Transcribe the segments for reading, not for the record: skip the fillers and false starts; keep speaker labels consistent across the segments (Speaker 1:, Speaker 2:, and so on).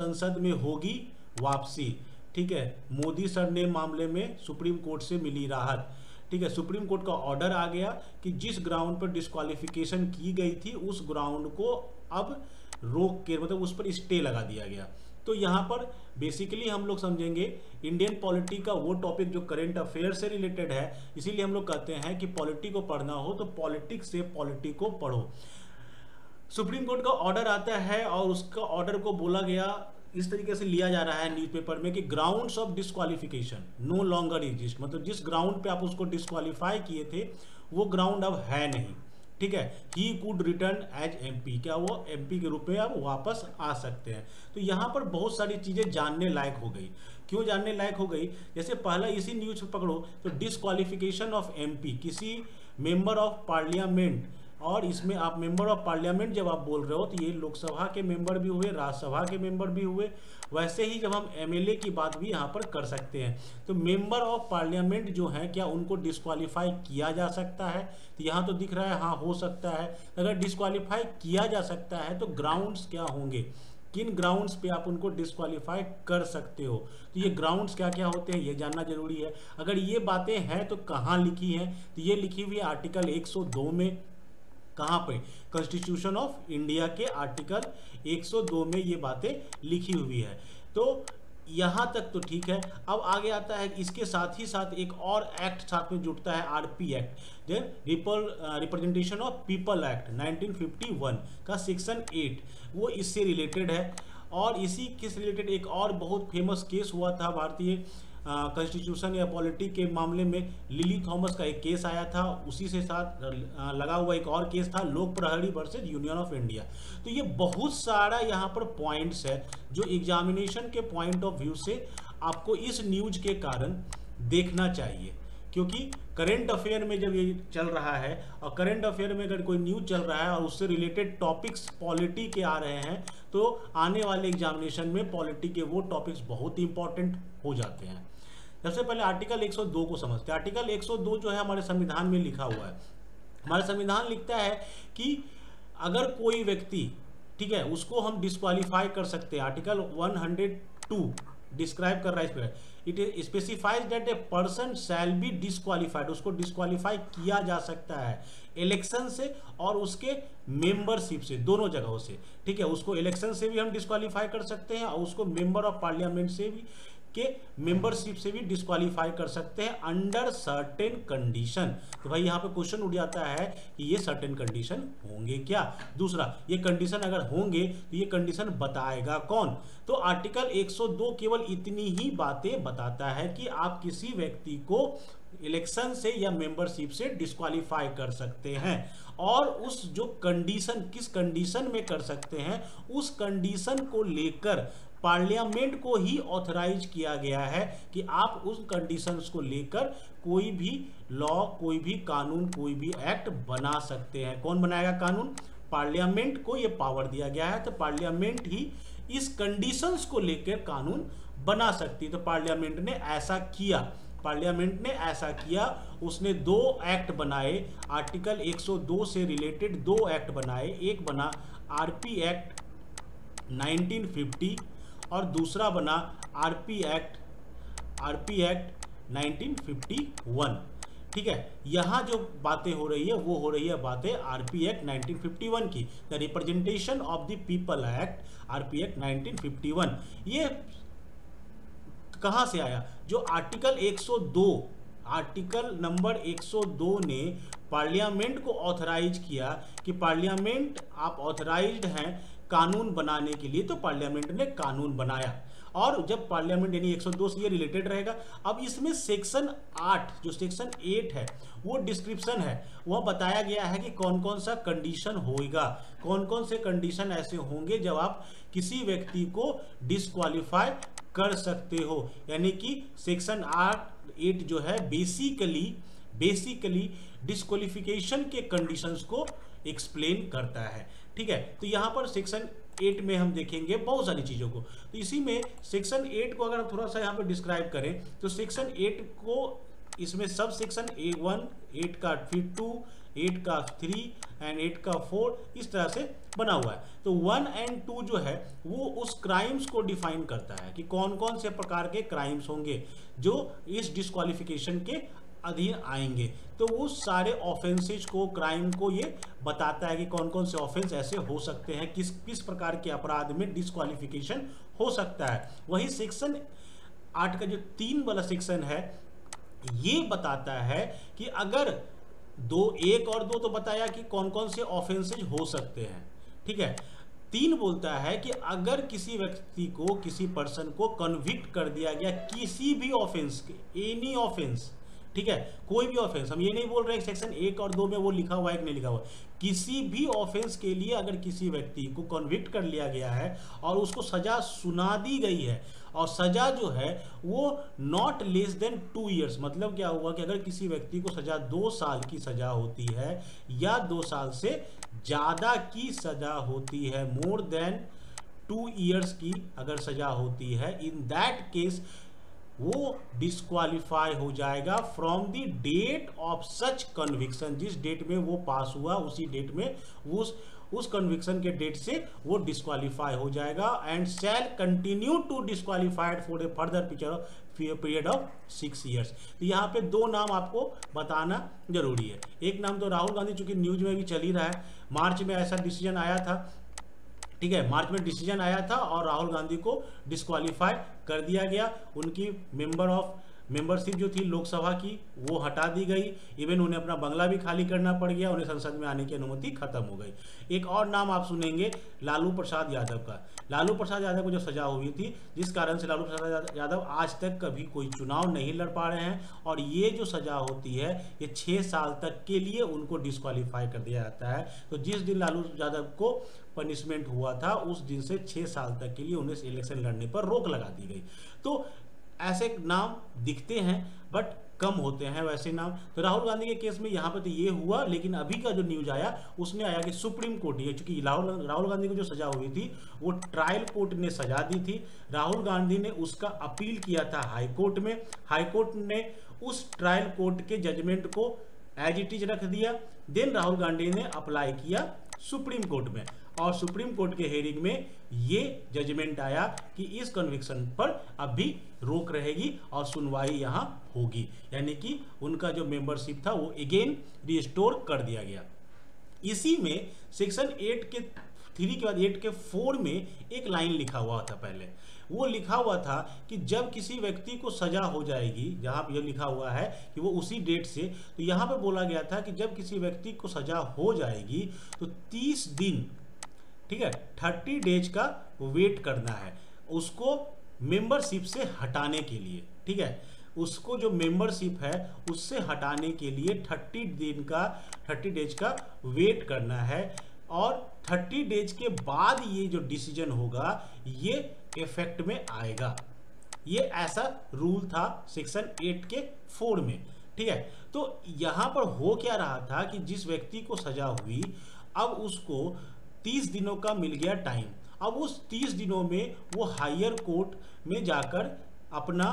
Speaker 1: संसद में होगी वापसी। ठीक है, मोदी सर ने मामले में सुप्रीम कोर्ट से मिली राहत। ठीक है, सुप्रीम कोर्ट का ऑर्डर आ गया कि जिस ग्राउंड पर डिस्क्वालिफिकेशन की गई थी उस ग्राउंड को अब रोक के, मतलब उस पर स्टे लगा दिया गया। तो यहाँ पर बेसिकली हम लोग समझेंगे इंडियन पॉलिटी का वो टॉपिक जो करंट अफेयर से रिलेटेड है, इसीलिए हम लोग कहते हैं कि पॉलिटी को पढ़ना हो तो पॉलिटिक्स से पॉलिटी को पढ़ो। सुप्रीम कोर्ट का ऑर्डर आता है और उसका ऑर्डर को बोला गया, इस तरीके से लिया जा रहा है न्यूज़पेपर में कि grounds of disqualification no longer exist, मतलब जिस ग्राउंड पे आप उसको डिस्क्वालीफाई किए थे वो ग्राउंड अब है नहीं। ठीक है, he could return as MP, क्या वो एमपी के रूप में अब वापस आ सकते हैं। तो यहाँ पर बहुत सारी चीज़ें जानने लायक हो गई। क्यों जानने लायक हो गई? जैसे पहला इसी न्यूज़ पे पकड़ो तो डिस्क्वालिफिकेशन ऑफ एमपी, किसी मेंबर ऑफ पार्लियामेंट, और इसमें आप मेंबर ऑफ पार्लियामेंट जब आप बोल रहे हो तो ये लोकसभा के मेंबर भी हुए, राज्यसभा के मेंबर भी हुए, वैसे ही जब हम एमएलए की बात भी यहाँ पर कर सकते हैं। तो मेंबर ऑफ पार्लियामेंट जो है क्या उनको डिस्क्वालीफाई किया जा सकता है? तो यहाँ तो दिख रहा है हाँ हो सकता है। अगर डिस्क्वालीफाई किया जा सकता है तो ग्राउंड्स क्या होंगे, किन ग्राउंड्स पे आप उनको डिस्क्वालीफाई कर सकते हो? तो ये ग्राउंड्स क्या क्या होते हैं ये जानना जरूरी है। अगर ये बातें हैं तो कहाँ लिखी हैं? तो ये लिखी हुई है आर्टिकल 102 में। कहाँ पे? कॉन्स्टिट्यूशन ऑफ इंडिया के आर्टिकल 102 में ये बातें लिखी हुई है। तो यहाँ तक तो ठीक है। अब आगे आता है, इसके साथ ही साथ एक और एक्ट साथ में जुड़ता है, RP act, representation of people act 1951 का सेक्शन 8, वो इससे रिलेटेड है। और इसी के रिलेटेड एक और बहुत फेमस केस हुआ था भारतीय कॉन्स्टिट्यूशन या पॉलिटी के मामले में, लिली थॉमस का एक केस आया था, उसी से साथ लगा हुआ एक और केस था लोक प्रहरी वर्सेज यूनियन ऑफ इंडिया। तो ये बहुत सारा यहाँ पर पॉइंट्स है जो एग्जामिनेशन के पॉइंट ऑफ व्यू से आपको इस न्यूज के कारण देखना चाहिए, क्योंकि करंट अफेयर में जब ये चल रहा है और करंट अफेयर में अगर कोई न्यूज चल रहा है और उससे रिलेटेड टॉपिक्स पॉलिटी के आ रहे हैं तो आने वाले एग्जामिनेशन में पॉलिटी के वो टॉपिक्स बहुत इंपॉर्टेंट हो जाते हैं। सबसे पहले आर्टिकल 102 को समझते हैं। आर्टिकल 102 जो है हमारे संविधान में लिखा हुआ है। हमारा संविधान लिखता है कि अगर कोई व्यक्ति, ठीक है, उसको हम डिस्क्वालीफाई कर सकते हैं। आर्टिकल 102 डिस्क्राइब कर रहा है इस पर, it specifies that a person shall be disqualified, उसको डिस्क्वालीफाई किया जा सकता है इलेक्शन से और उसके मेंबरशिप से, दोनों जगहों से। ठीक है, उसको इलेक्शन से भी हम डिस्क्वालीफाई कर सकते हैं और उसको मेंबर ऑफ पार्लियामेंट से भी के मेंबरशिप से भी डिस्क्वालीफाई कर सकते हैं अंडर सर्टेन कंडीशन। तो भाई यहाँ पे क्वेश्चन उठ जाता है कि ये सर्टेन कंडीशन होंगे क्या? दूसरा, ये कंडीशन अगर होंगे तो ये कंडीशन बताएगा कौन? तो आर्टिकल 102 केवल इतनी ही बातें बताता है कि आप किसी व्यक्ति को इलेक्शन से या मेंबरशिप से डिस्क्वालीफाई कर सकते हैं, और उस जो कंडीशन, किस कंडीशन में कर सकते हैं, उस कंडीशन को लेकर पार्लियामेंट को ही ऑथराइज किया गया है कि आप उस कंडीशंस को लेकर कोई भी लॉ, कोई भी कानून, कोई भी एक्ट बना सकते हैं। कौन बनाएगा कानून? पार्लियामेंट को ये पावर दिया गया है, तो पार्लियामेंट ही इस कंडीशंस को लेकर कानून बना सकती है। तो पार्लियामेंट ने ऐसा किया, पार्लियामेंट ने ऐसा किया, उसने 2 एक्ट बनाए, आर्टिकल 102 से रिलेटेड 2 एक्ट बनाए। एक बना आरपी एक्ट 1950 और दूसरा बना आरपी एक्ट 1951। ठीक है, यहाँ जो बातें हो रही है वो हो रही है बातें आरपी एक्ट 1951 की, the representation of the people act RP act 1951। ये कहाँ से आया? जो आर्टिकल 102, आर्टिकल नंबर 102 ने पार्लियामेंट को ऑथराइज किया कि पार्लियामेंट आप ऑथराइज्ड हैं कानून बनाने के लिए, तो पार्लियामेंट ने कानून बनाया। और जब पार्लियामेंट यानी 102 से ये रिलेटेड रहेगा। अब इसमें सेक्शन 8, जो सेक्शन 8 है वो डिस्क्रिप्शन है, वह बताया गया है कि कौन कौन सा कंडीशन होगा, कौन कौन से कंडीशन ऐसे होंगे जब आप किसी व्यक्ति को डिस्क्वालीफाई कर सकते हो। यानी कि सेक्शन 8 जो है बेसिकली डिस्क्वालिफिकेशन के कंडीशंस को एक्सप्लेन करता है। ठीक है, तो यहाँ पर सेक्शन 8 में हम देखेंगे बहुत सारी चीज़ों को। तो इसी में सेक्शन 8 को अगर हम थोड़ा सा यहाँ पर डिस्क्राइब करें तो सेक्शन 8 को इसमें सब सेक्शन 1, 8 का फिर 2, 8 का 3 एंड 8 का 4 इस तरह से बना हुआ है। तो 1 एंड 2 जो है वो उस क्राइम्स को डिफाइन करता है कि कौन कौन से प्रकार के क्राइम्स होंगे जो इस डिस्क्वालिफिकेशन के अधीन आएंगे। तो वो सारे ऑफेंसेज को, क्राइम को ये बताता है कि कौन कौन से ऑफेंस ऐसे हो सकते हैं, किस किस प्रकार के अपराध में डिस्क्वालिफिकेशन हो सकता है। वही सेक्शन 8 का जो 3 वाला सेक्शन है ये बताता है कि अगर 1 और 2 तो बताया कि कौन कौन से ऑफेंसेज हो सकते हैं, ठीक है। 3 बोलता है कि अगर किसी व्यक्ति को, किसी पर्सन को कन्विक्ट कर दिया गया किसी भी ऑफेंस के, एनी ऑफेंस, ठीक है, कोई भी ऑफेंस, हम ये नहीं बोल रहे हैं सेक्शन 1 और 2 में वो लिखा हुआ है कि नहीं लिखा हुआ, किसी भी ऑफेंस के लिए अगर किसी व्यक्ति को कन्विक्ट कर लिया गया है और उसको सजा सुना दी गई है और सजा जो है वो नॉट लेस देन 2 ईयर्स, मतलब क्या हुआ कि अगर किसी व्यक्ति को सजा 2 साल की सजा होती है या 2 साल से ज़्यादा की सजा होती है, मोर देन 2 ईयर्स की अगर सजा होती है, इन दैट केस वो डिस्क्वालीफाई हो जाएगा from the date of such conviction. जिस डेट में वो पास हुआ उसी डेट में उस कन्विक्शन के डेट से वो डिस्क्वालीफाई हो जाएगा and shall continue to disqualified for a further period of 6 years. तो यहाँ पे 2 नाम आपको बताना जरूरी है। एक नाम तो राहुल गांधी, चूंकि न्यूज में भी चल ही रहा है, मार्च में ऐसा डिसीजन आया था, ठीक है, मार्च में डिसीजन आया था और राहुल गांधी को डिस्क्वालीफाई कर दिया गया। उनकी मेंबरशिप जो थी लोकसभा की वो हटा दी गई, इवन उन्हें अपना बंगला भी खाली करना पड़ गया, उन्हें संसद में आने की अनुमति खत्म हो गई। एक और नाम आप सुनेंगे लालू प्रसाद यादव का। लालू प्रसाद यादव को जो सजा हुई थी, जिस कारण से लालू प्रसाद यादव आज तक कभी कोई चुनाव नहीं लड़ पा रहे हैं, और ये जो सजा होती है ये 6 साल तक के लिए उनको डिस्क्वालीफाई कर दिया जाता है। तो जिस दिन लालू यादव को पनिशमेंट हुआ था उस दिन से 6 साल तक के लिए उन्हें इलेक्शन लड़ने पर रोक लगा दी गई। तो ऐसे नाम दिखते हैं बट कम होते हैं वैसे नाम। तो राहुल गांधी के केस में यहाँ पे तो ये हुआ, लेकिन अभी का जो न्यूज आया उसमें आया कि सुप्रीम कोर्ट, ये चूंकि राहुल गांधी को जो सजा हुई थी वो ट्रायल कोर्ट ने सजा दी थी, राहुल गांधी ने उसका अपील किया था हाई कोर्ट में, हाई कोर्ट ने उस ट्रायल कोर्ट के जजमेंट को एज इट इज रख दिया। देन राहुल गांधी ने अप्लाई किया सुप्रीम कोर्ट में और सुप्रीम कोर्ट के हेयरिंग में ये जजमेंट आया कि इस कन्विक्शन पर अभी रोक रहेगी और सुनवाई यहाँ होगी, यानी कि उनका जो मेंबरशिप था वो अगेन रिस्टोर कर दिया गया। इसी में सेक्शन 8 के 3 के बाद 8 के 4 में एक लाइन लिखा हुआ था, पहले वो लिखा हुआ था कि जब किसी व्यक्ति को सजा हो जाएगी, जहां पे ये लिखा हुआ है कि वो उसी डेट से, तो यहाँ पे बोला गया था कि जब किसी व्यक्ति को सजा हो जाएगी तो 30 दिन, ठीक है, 30 डेज का वेट करना है उसको मेंबरशिप से हटाने के लिए, ठीक है, उसको जो मेंबरशिप है उससे हटाने के लिए 30 डेज का वेट करना है और 30 डेज के बाद ये जो डिसीजन होगा ये इफेक्ट में आएगा। ये ऐसा रूल था सेक्शन 8 के 4 में, ठीक है। तो यहाँ पर हो क्या रहा था कि जिस व्यक्ति को सजा हुई अब उसको 30 दिनों का मिल गया टाइम, अब उस 30 दिनों में वो हायर कोर्ट में जाकर अपना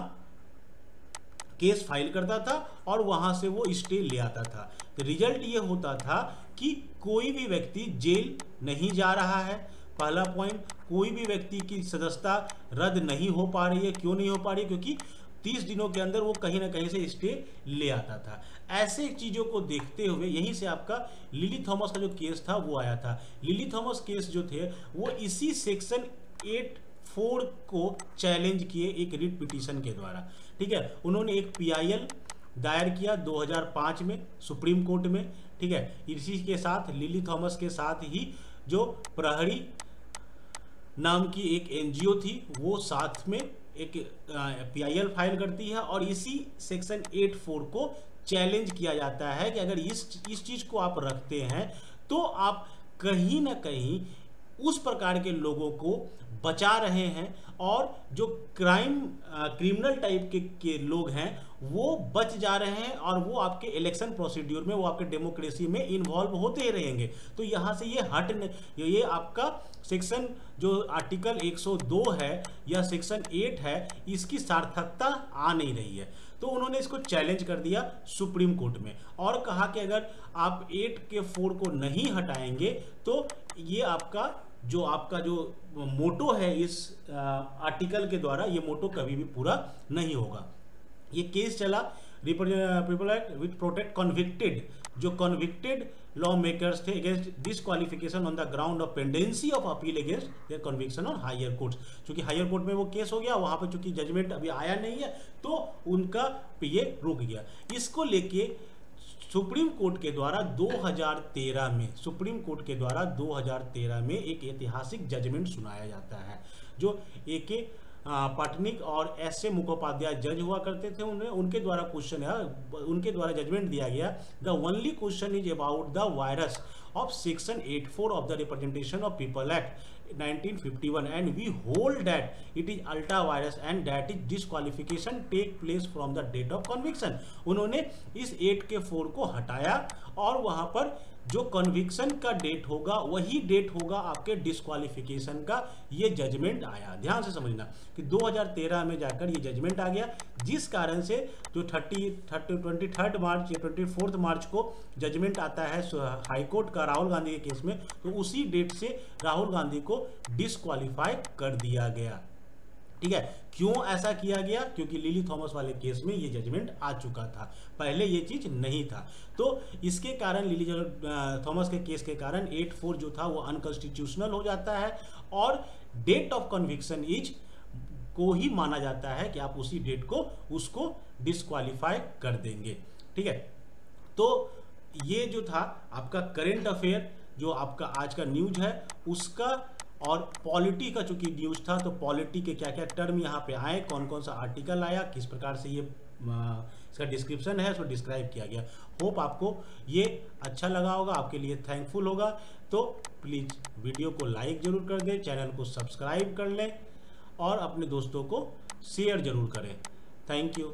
Speaker 1: केस फाइल करता था और वहां से वो स्टे ले आता था। तो रिजल्ट ये होता था कि कोई भी व्यक्ति जेल नहीं जा रहा है, पहला पॉइंट, कोई भी व्यक्ति की सदस्यता रद्द नहीं हो पा रही है। क्यों नहीं हो पा रही है? क्योंकि 30 दिनों के अंदर वो कहीं ना कहीं से स्टे ले आता था। ऐसे चीज़ों को देखते हुए यहीं से आपका लिली थॉमस का जो केस था वो आया था। लिली थॉमस केस जो थे वो इसी सेक्शन 8(4) को चैलेंज किए एक रिट पिटीशन के द्वारा, ठीक है। उन्होंने एक PIL दायर किया 2005 में सुप्रीम कोर्ट में, ठीक है। इसी के साथ लिली थॉमस के साथ ही जो प्रहरी नाम की एक NGO थी वो साथ में एक PIL फाइल करती है और इसी सेक्शन 8(4) को चैलेंज किया जाता है कि अगर इस चीज़ को आप रखते हैं तो आप कहीं ना कहीं उस प्रकार के लोगों को बचा रहे हैं और जो क्रिमिनल टाइप के लोग हैं वो बच जा रहे हैं, और वो आपके इलेक्शन प्रोसीड्यूर में, वो आपके डेमोक्रेसी में इन्वॉल्व होते ही रहेंगे। तो यहाँ से ये आपका सेक्शन जो आर्टिकल 102 है या सेक्शन 8 है, इसकी सार्थकता आ नहीं रही है। तो उन्होंने इसको चैलेंज कर दिया सुप्रीम कोर्ट में और कहा कि अगर आप 8 के 4 को नहीं हटाएंगे तो ये आपका जो मोटो है इस आर्टिकल के द्वारा, ये मोटो कभी भी पूरा नहीं होगा। ये केस चला people act with protect convicted, जो कन्विक्टेड लॉ मेकर्स थे against disqualification on the ground of pendency of appeal against their conviction on higher courts. चूंकि हायर कोर्ट में वो केस हो गया, वहां पर चूंकि जजमेंट अभी आया नहीं है तो उनका ये रुक गया। इसको लेके सुप्रीम कोर्ट के द्वारा 2013 में एक ऐतिहासिक जजमेंट सुनाया जाता है, जो ए.के. पटनिक और एस.ए. मुखोपाध्याय जज हुआ करते थे। उनके द्वारा जजमेंट दिया गया। The only question is about the virus of section 84 of the Representation of People Act 1951 and we hold that it is ultra virus and that is disqualification take place from the date of conviction। उन्होंने इस 8 के 4 को हटाया और वहां पर जो conviction का डेट होगा वही डेट होगा आपके डिस्क्वालिफिकेशन का। ये जजमेंट आया, ध्यान से समझना कि 2013 में जाकर ये जजमेंट आ गया, जिस कारण से जो 23 मार्च या 24 मार्च को जजमेंट आता है हाई कोर्ट का राहुल गांधी के केस में, तो उसी डेट से राहुल गांधी को डिस्क्वालीफाई कर दिया गया। ठीक है, क्यों ऐसा किया गया? क्योंकि लिली थॉमस वाले केस में ये जजमेंट आ चुका था, पहले ये चीज नहीं था। तो इसके कारण लिली थॉमस के केस के कारण 8-4 जो था वो अनकॉन्स्टिट्यूशनल हो जाता है और डेट ऑफ कन्विक्शन इज को ही माना जाता है कि आप उसी डेट को उसको डिस्क्वालीफाई कर देंगे। ठीक है, तो ये जो था आपका करेंट अफेयर, जो आपका आज का न्यूज है उसका, और पॉलिटी का चूंकि न्यूज था तो पॉलिटी के क्या क्या टर्म यहाँ पे आए, कौन कौन सा आर्टिकल आया, किस प्रकार से ये इसका डिस्क्रिप्शन है, इसको डिस्क्राइब किया गया। होप आपको ये अच्छा लगा होगा, आपके लिए थैंकफुल होगा। तो प्लीज़ वीडियो को लाइक जरूर कर दें, चैनल को सब्सक्राइब कर लें और अपने दोस्तों को शेयर जरूर करें। Thank you.